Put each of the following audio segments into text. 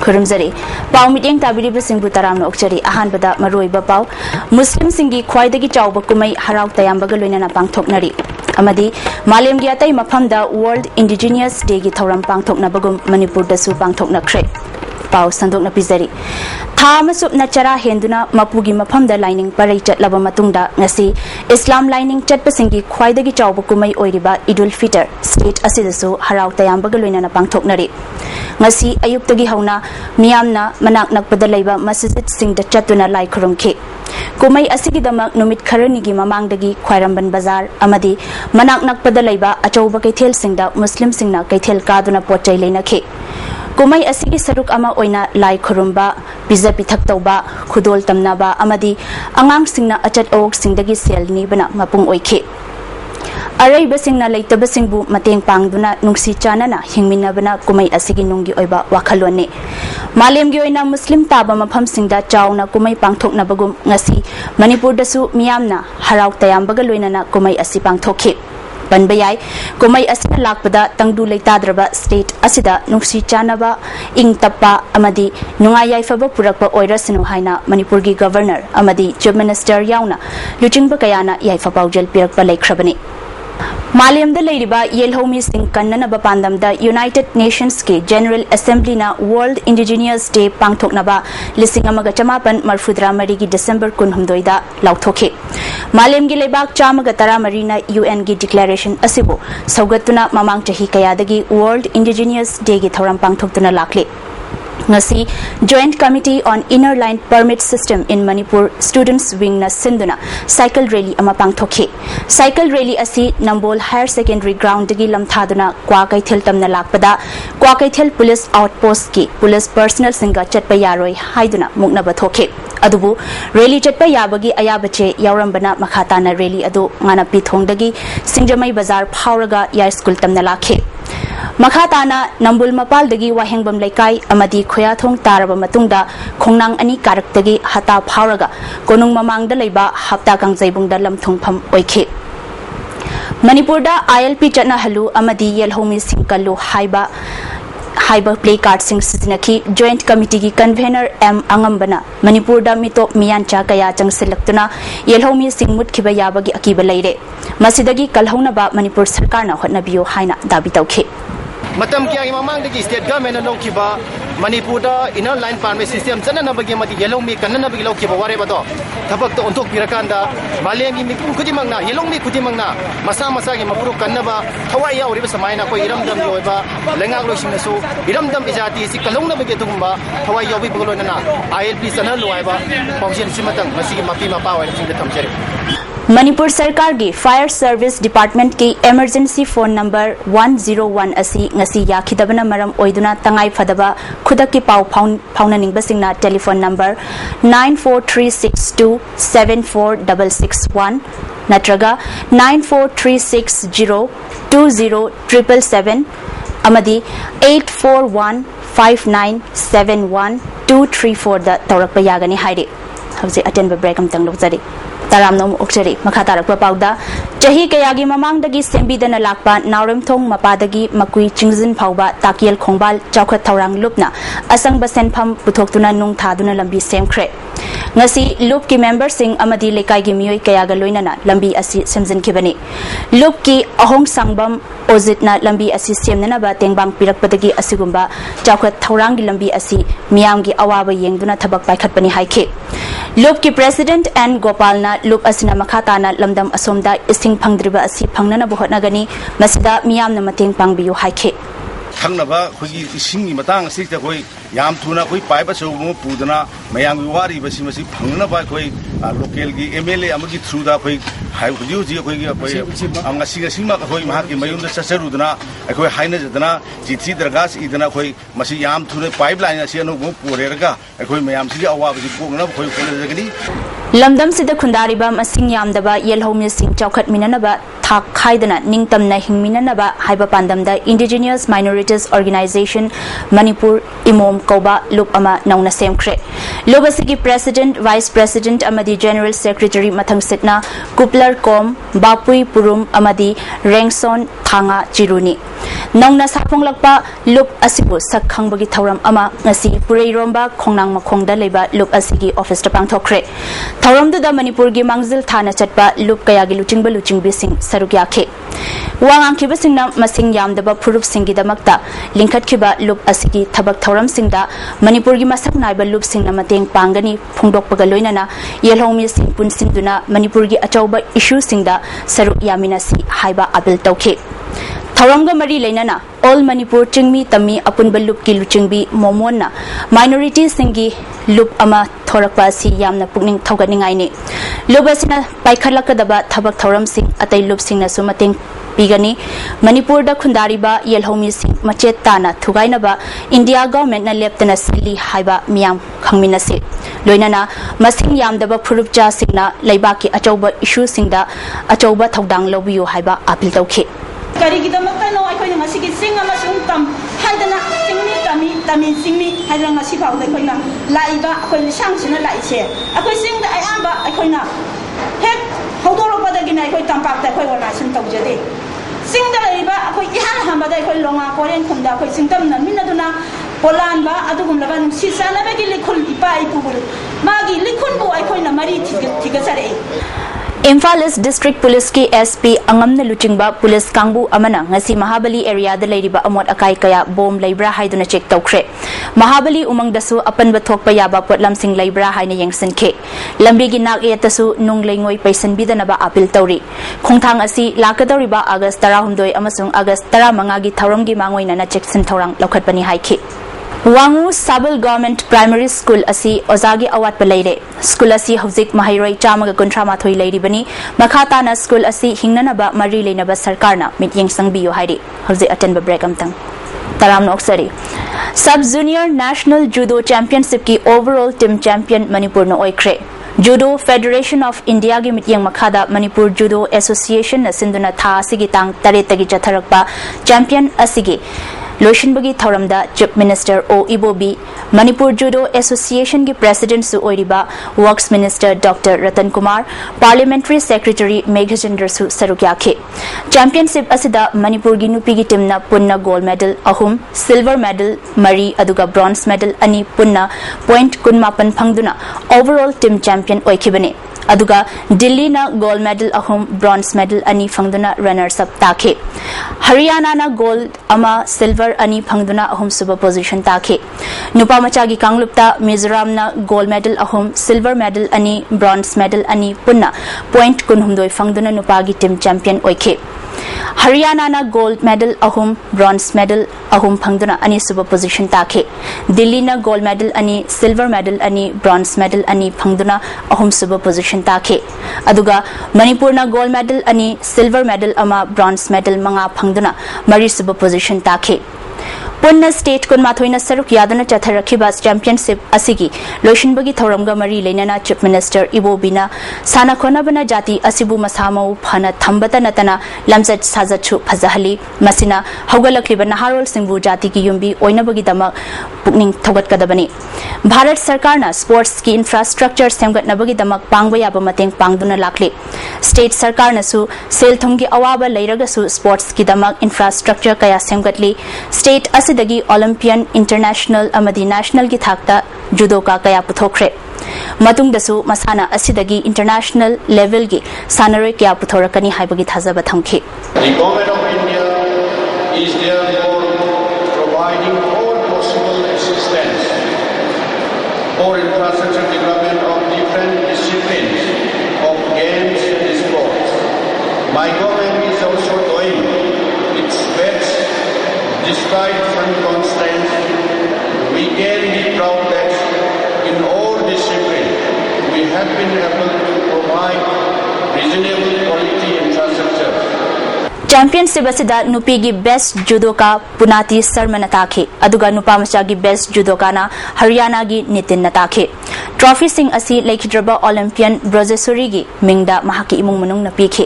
खुरुमजरी पाउ मिटिंग ताबिरिब सिंगबु तराम नोक्चरी अहानबदा मरोइबा पाउ मुस्लिम सिंगी ख्वाइदगी चाउब कुमै हराउ तयामबगा लोइनना पांगथोकनरी अमदी मालेमगी अतै मफमदा वर्ल्ड इंडिजिनियस डे गी थौरम पांगथोकनबगुम मणिपुरदसु पांगथोकनख्रे पाउ संदोकना पिजरी था मसुबना चरा हेंदुना मपुगी मफमदा लाइनिंग परई चटलबा मतुंगदा ngasi इस्लाम लाइनिंग चटपसिंगी ख्वाइदगी चाउब कुमै ओइरिबा ईदुल फितर स्टेट असिदसु हराउ तयामबगा लोइनना पांगथोकनरी ngasi ayuktagi hauna miyamna manak nakpada laiba masjid singda chatuna lai khurumkhi kumai asigi damak numit kharani gi mamangdagi khwairamban bazar amadi manak nakpada laiba achauba kaithel singda muslim singna kaithel kaduna pochai leinakhi kumai asigi saruk ama oina lai khurumba pizza pithak tauba khudol tamnaba amadi angang singna achat ok singdagi sel ni bana mapung oikhi Arab सिंगना लेतब सिंगबु मतेंग पांगदुना नुंगसी चानना हिंगमिनबना कुमै असिगी नुंगी ओइबा वाखलोने मालेमगी ओइना मुस्लिम ताबा मफम सिंगदा चाउना कुमै पांगथोकनबगुम ngasi मणिपुरदसु मियामना हराउ तयामबगा लोइनना कुमै असि पांगथोखे बनबयाय कुमै असिना लाकपदा तंगदु लेताद्रबा स्टेट असिदा नुंगसी चानबा इंग तप्पा अमदी नुंगाय याइफबा पुरकपा ओइरसनु हाइना मणिपुरगी गवर्नर अमदी चीफ मिनिस्टर याउना लुचिंगबा कयाना याइफा पाउजल पिरकपा लेख्रबनी मालेमदा लेरिबा येलहोमी सिंह कन्ननबा पांदमदा यूनाइटेड नेशंस के जनरल असेंबली ना वर्ल्ड इंडिजिनियस डे पांगथोकनबा लिसिंग अमगा चमापन मरफुद्रा मरीगी डिसेंबर 19 दा लाउथोखे मालेमगी लेबाक चामगा तरा मरीना यूएन गी डिक्लेरेशन असिबो सौगतुना ममांग चही कयादगी वर्ल्ड इंडिजिनियस डे गी थौरम पांगथोकतुना लाखले ngasi joint committee on inner line permit system in manipur students wing na sinduna cycle rally ama pangthokhe cycle rally asi nambol higher secondary ground gi lamthaduna kwa kaithel tamna lakpada kwa kaithel police outpost ki police personnel singa chatpa yaroi haiduna mukna bathokhe adubu rally chatpa yabagi ayabache yaurambana makhata na rally adu ngana pithongdagi singjamai bazar phauraga ya school tamna lakhe मखाताना नंबुल मपालदगी वाहेंगबम लेकाई अमदी खोयाथोंग तारबा मतुंगदा खोंनांग अनि कारक्तगी हता फावरगा कोनुंग ममांगदा लेबा हप्ता कांगजैबुंगदा लमथुंगफम ओइखे मणिपुरदा ILP चना हलु अमदी येलहोमी सिंकल्लु हाइबा play card सिंग सिजनकी joint committee की convener M अंगंबना मणिपुरदा मितो मियानचा कया चंगसिलक्तुना येलहोमी सिंग मुतखिबा याबगी अकीबा लेरे मसिदगी कलहौनबा मणिपुर सरकारना होटनबियो हाइना दाबी तौखे मतम क्या ममांगदगी स्टेट गवर्नमेंट लौखिबा मणिपुरदा इनर लाइन परमिट सिस्टम चननबगी मति येलोमी कन्ननबगी लौखिबा वारेबदो थबकतो ओंथोक पिरकांदा मालेमी मिपुम खुदिमंगना येलोमी खुदिमंगना मसा मसागी मपुरु कन्नबा थवाई यावरिबा समायना कोई इरमदम योइबा लेंगाग लोइसिनसु इरमदम इजाति सि कलौनबगी दुगुंबा थवाई यावि बगलोनना आईएलपी चनल लोइबा पाउजिन सिमतंग मसिगी मपी मपा वाइ सिंग थमचरे मणिपुर सरकार की फायर सर्विस डिपार्टमेंट की इमरजेंसी फोन नंबर 101 असी ngasi याखिदबना मरम ओइदुना तंगाई फदबा खुदक की पाउ फाउननिंगबसिंगना टेलीफोन नंबर 9436274661 नत्रगा 9436020777 अमदी 8415971234 दा तौरकपा यागनी हाइरे हबजे अटेंड ब्रेक अमतंग लोकजरी ताराम नोम ओक्चरी मखा तारकपा पाउदा चही कयागी ममांगदगी सेंबीदना लाकपा नावरमथोंग मपादगी मकुई चिंगजिन फाउबा ताकियल खोंबाल चौखत थौरांग लुपना असंग बसेनफम पुथोक्तुना नुंग थादुना लंबी सेमख्रे ngasi loop ki member sing amadi lekai gi mioi kayaga loinana lambi asi semjinkhibani loop ki ahong sangbam ozitna lambi asi semnana ba tengbang pirakpadagi asigumba chawkhat thorang gi lambi asi miyam gi awaba yengduna thabak paikhatpani haikhe loop ki president and gopalna loop asina makhatana lamdam asomda ising phangdriba asi phangnana bohotnagani masida miyamna mateng pangbiyu haikhe थंगनबा खुगी इसिंगी Matang सिक कोई याम थुना कोई पाइबा चौबो पुदना मयांग वारी बसी मसी फंगनबा कोई local की MLA अमगी थ्रुदा कोई high हुजु जी कोई अंगसी गसीमा कोई महा की मयुंद ससरुदना कोई हाइना जदना जिथि दरगास इदना कोई मसी याम थुने पाइपलाइन असी अनु पोरेरगा कोई मयाम सी अवाब जी पोगना कोई कोले जगनी lamdam sida khundariba masing yamdaba yelhomi sing chaukat minanaba thak khaidana ningtamna hingminanaba haiba pandamda Indigenous Minorities Organization Manipur imom koba lup ama nauna semkhre lobasigi president vice president amadi general secretary mathang sitna kuplar kom bapui purum amadi rengson thanga chiruni nauna saponglakpa lup asibu sakhangbagi thauram ama ngasi pureiromba khongnang makhongda leba lup asigi office ta pangthokre thauramduda Manipur gi mangzil thana chatpa lup kayagi luchingbi sing sarukya khe wangang khiba singna masing yamdaba phurup singi damakta lingkhat khiba lup asigi thabak thauram singda Manipur gi masak naiba lup singna mateng pangani phungdokpaga loinana yelhomi sing punsinduna Manipur gi achauba issue singda saruk yamina si haiba apil tawkhe thauramga mari leinana all Manipur chingmi tami apunba lup ki luchingbi momonna minority singi lup ama thorakpa si yamna pukning thoganingai ni lobasina paikhalakadaba thabak thauram sing atai lup singna su mateng pigani Manipur da khundariba yelhomi sing machet tana thugainaba India government na leptana sili haiba miyam khangminase loinana masing yamdaba phurupcha singna leibaki achauba issue singda achauba thodang lobiyu haiba apil tawkhe ꯀꯔꯤꯒꯤꯗꯃꯛꯇ ꯑꯩꯈꯣꯏꯅ ꯉꯁꯤꯒꯤ ꯆꯤꯡ ꯑꯃꯁꯨꯡ ꯇꯝ ꯍꯥꯏꯗꯅ ꯆꯤꯡꯃꯤ ꯇꯝꯃꯤ ꯆꯤꯡꯃꯤ ꯍꯥꯏꯗꯅ ꯉꯁꯤ ꯐꯥꯎꯗ ꯑꯩꯈꯣꯏꯅ ꯂꯥꯛꯏꯕ ꯑꯩꯈꯣꯏ ꯂꯤꯁꯥꯡꯁꯤꯅ ꯂꯥꯛꯏꯁꯦ ꯑꯩꯈꯣꯏ ꯆꯤꯡꯗ ꯑꯌꯥꯝꯕ ꯑꯩꯈꯣꯏꯅ ꯍꯦꯛ ꯍꯧꯗꯣꯔꯛꯄꯗꯒꯤꯅ ꯑꯩꯈꯣꯏ ꯇꯝꯄꯥꯛꯇ ꯑꯩꯈꯣꯏ ꯑꯣꯔꯒꯅꯥꯏꯖꯦꯁꯟ ꯇꯧꯖꯗꯦ ꯆꯤꯡꯗ ꯂꯩꯔꯤꯕ ꯑꯩꯈꯣꯏ ꯏꯍꯥꯟ ꯍꯥꯟꯕꯗ ꯑꯩꯈꯣꯏ ꯂꯣꯉꯥ ꯀꯣꯔꯦꯟꯈꯨꯝꯗ ꯑꯩꯈꯣꯏ ꯆꯤꯡꯗꯝꯅꯃꯤꯟꯅꯗꯨꯅ ꯄꯣꯂꯥꯟꯕ ꯑꯗꯨꯒꯨꯝꯂꯕ ꯅꯨꯡꯁꯤ ꯆꯥꯟꯅꯕꯒꯤ ꯂꯤꯈꯨꯜ ꯏꯄꯥ ꯏꯄꯨꯕꯨ ꯃꯥꯒꯤ ꯂꯤꯈꯨꯜꯕꯨ ꯑꯩꯈꯣꯏꯅ ꯃꯔꯤ ꯊꯤꯒꯠꯆꯔꯛꯏ Imphal East District Police ki SP angamna luchingba police kangbu amana ngasi Mahabali area da leiriba amot akai kaya bom leibra haiduna check tawkhre Mahabali umang dasu apanba thokpa yaba potlam sing leibra haina yengsin khe lambi gi nak yatasu nung leingoi paisan bidanaba apil tawri khongthang asi lakadoriba August 12 amasung August 15 gi thauram gi mangoina na check sin thorang lokhatpani haikhe Wangu Sabal Government Primary School asi Ozagi awat palaire School asi hauzik mahairoi chamaga kuntra mathoi leiribani makhata na school asi hingnanaba mari leinaba sarkarna mityeng sangbiyo hairi hauzik atenba break amtang taram noksari Sub Junior National Judo Championship ki overall team champion Manipur no oikre Judo Federation of India gi mityeng makhada Manipur Judo Association na sinduna tha asigi tang tare tagi chatharakpa champion asigi Loishinbagi Thauramda Chief Minister O Ibobi Manipur Judo Association ki President Su Oiriba Works Minister Dr. Ratan Kumar Parliamentary Secretary Meghajinder Su Sarukyakhe Championship asida Manipur gi nupi gi team na punna gold medal ahum silver medal mari aduga bronze medal ani punna point kunmapan phangduna overall team champion oikhibani aduga Delhi na gold medal ahum bronze medal ani phangduna runners up takhe Haryana na gold ama silver ani phangduna ahum suba position takhe nupa macha gi kanglupta Mizoram na gold medal ahum silver medal ani bronze medal ani punna point kunhumdoi phangduna nupa gi team champion oikhe Haryana na gold medal ahum bronze medal ahum phangduna ani suba position takhe Delhi na gold medal ani silver medal ani bronze medal ani phangduna ahum suba position takhe aduga Manipur na gold medal ani silver medal ama bronze medal manga phangduna mari suba position takhe Punna state kun mathoina saruk yadana chatharakhiba championship asigi loishinbagi thauramga mari leinana chief minister Ibobina sana khonabana jati asibu masamau phana thambata natana lamjat sajachu phajahali masina haugalakliba naharol singbu jati ki yumbi oinabagi damak pukning thogat kadabani Bharat Sarkar na sports ki infrastructure semgatnabagi damak pangba yaba mateng pangduna lakle state sarkar na su sel thonggi awaba leiraga su sports ki damak infrastructure kaya semgatli state asidagi Olympian International amadi national ki thakta judo ka kaya puthokre matung dasu masana asidagi international level gi sanaroi kya puthorakani haibagi thajaba thamkhe The government of India is therefore providing all possible assistance for infrastructure development of different disciplines of games and sports. My government is also doing its best despite some constraints. We can be proud that in all disciplines we have been able to provide reasonable quality infrastructure. Championship asida nupi gi best judoka Punati Sarma natake aduga nupa macha gi best judoka na Haryana gi Nitin natake trophy sing asi Laikhidraba Olympian Brojasuri gi mingda mahaki imung manung na pikhe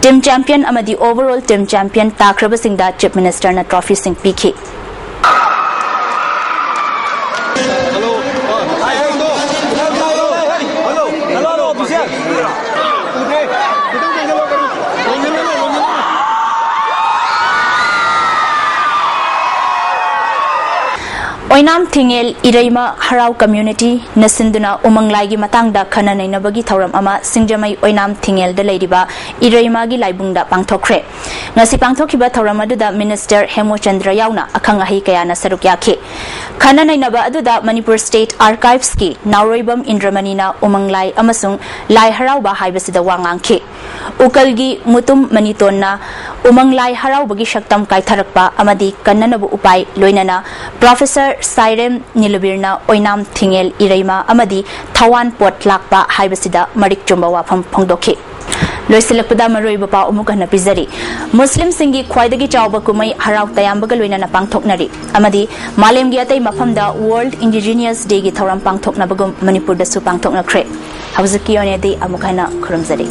team champion amadi overall team champion takraba singda chief minister na trophy sing pikhe Oinam Thingel Iraima Harau Community Nasinduna Umanglai gi matangda khana nainabagi thauram ama Singjamai Oinam Thingel da leidiba Iraima gi laibungda pangthokre ngasi pangthokhiba thauram aduda Minister Hemo Chandra yauna akhang ahi kayana saruk yakhe khana nainaba aduda Manipur State Archives ki Nauroibam Indramani na Umanglai amasung Lai Harau ba haibasida wangangkhe Ukalgi Mutum Manitonna Umanglai Harau bagi shaktam kaitharakpa amadi kannanabu upai loinana Professor Sairem Nilabirna Oinam Thingel Iraima Amadi Thawan Pot Lakpa Haibasida Marik Chumba Wafam Pongdoke Loisilakpada Maroiba Pa Umukana Pizari Muslim Singi Kwaidagi Chauba Kumai Harau Tayambaga Loinana Pangthoknari Amadi Malem Giatay Mafamda World Indigenous Day gi Thauram Pangthoknabagum Manipur da su Pangthokna Kre Hawzaki Onedi Amukana Kurumzari